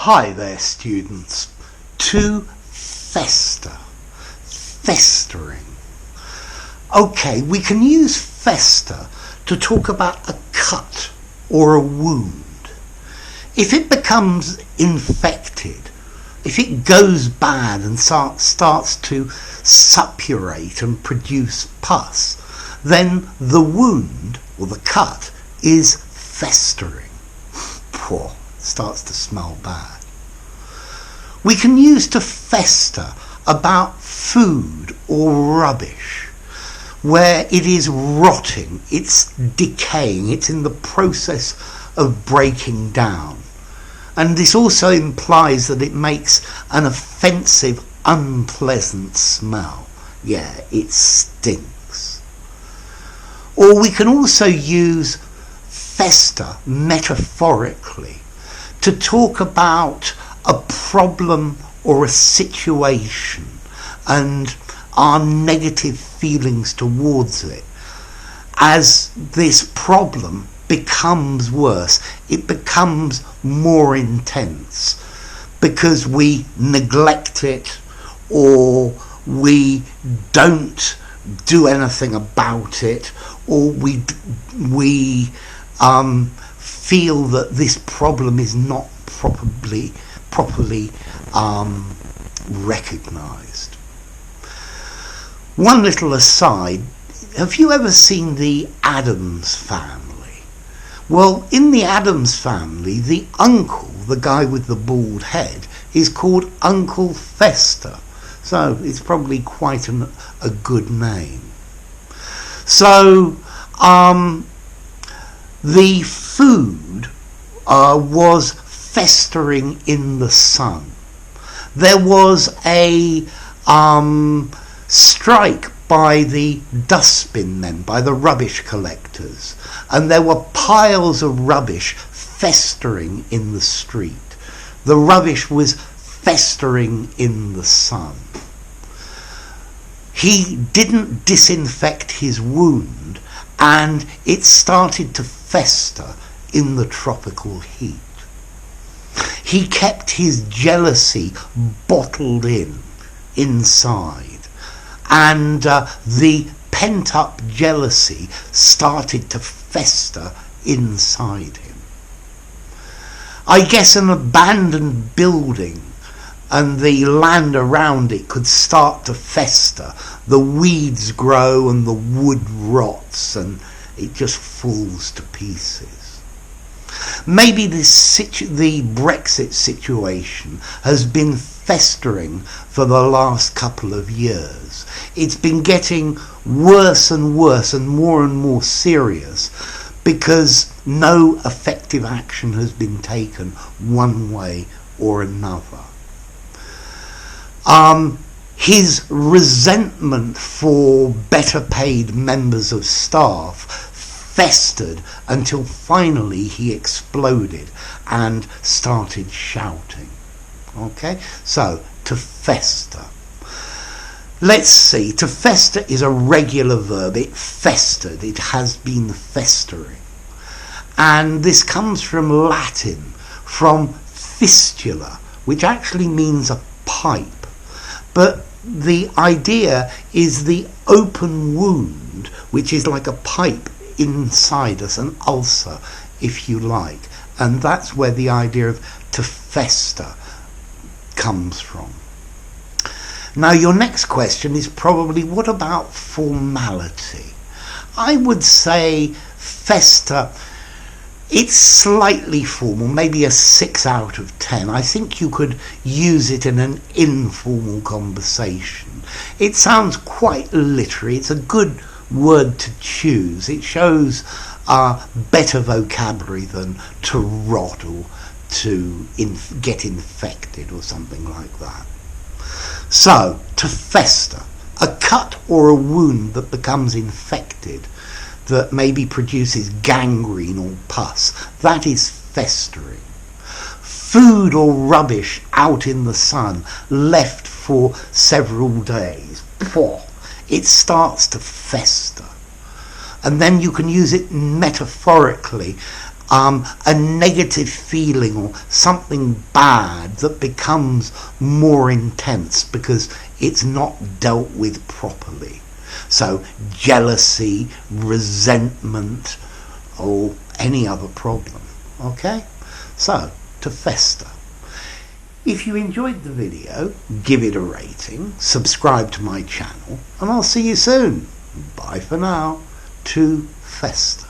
Hi there, students. To fester. Festering. Okay, we can use fester to talk about a cut or a wound. If it becomes infected, if it goes bad and starts to suppurate and produce pus, then the wound or the cut is festering. Poor. Starts to smell bad. We can use to fester about food or rubbish where it is rotting, it's decaying, it's in the process of breaking down. And this also implies that it makes an offensive, unpleasant smell. Yeah, it stinks. Or we can also use fester metaphorically to talk about a problem or a situation and our negative feelings towards it. As this problem becomes worse, it becomes more intense because we neglect it or we don't do anything about it, or we feel that this problem is not properly recognised. One little aside, have you ever seen the Addams Family? Well, in the Addams Family, the uncle, the guy with the bald head, is called Uncle Fester. So it's probably quite a good name. So the food was festering in the sun. There was a strike by the dustbin men, by the rubbish collectors, and there were piles of rubbish festering in the street. The rubbish was festering in the sun. He didn't disinfect his wound, and it started to fester in the tropical heat. He kept his jealousy bottled inside, and the pent-up jealousy started to fester inside him. I guess an abandoned building and the land around it could start to fester. The weeds grow and the wood rots and it just falls to pieces. Maybe the Brexit situation has been festering for the last couple of years. It's been getting worse and worse and more serious because no effective action has been taken one way or another. His resentment for better paid members of staff festered until finally he exploded and started shouting. Okay, so to fester. Let's see, to fester is a regular verb. It festered, it has been festering. And this comes from Latin, from fistula, which actually means a pipe. But the idea is the open wound, which is like a pipe inside us, an ulcer, if you like. And that's where the idea of to fester comes from. Now, your next question is probably, what about formality? I would say fester, it's slightly formal, maybe a 6 out of 10. I think you could use it in an informal conversation. It sounds quite literary. It's a good word to choose. It shows better vocabulary than to rot or to get infected or something like that. So, to fester, a cut or a wound that becomes infected, that maybe produces gangrene or pus, that is festering. Food or rubbish out in the sun, left for several days, it starts to fester. And then you can use it metaphorically a negative feeling or something bad that becomes more intense because it's not dealt with properly. So jealousy, resentment, or any other problem. Okay? So, to fester. If you enjoyed the video, give it a rating, subscribe to my channel, and I'll see you soon. Bye for now. To fester.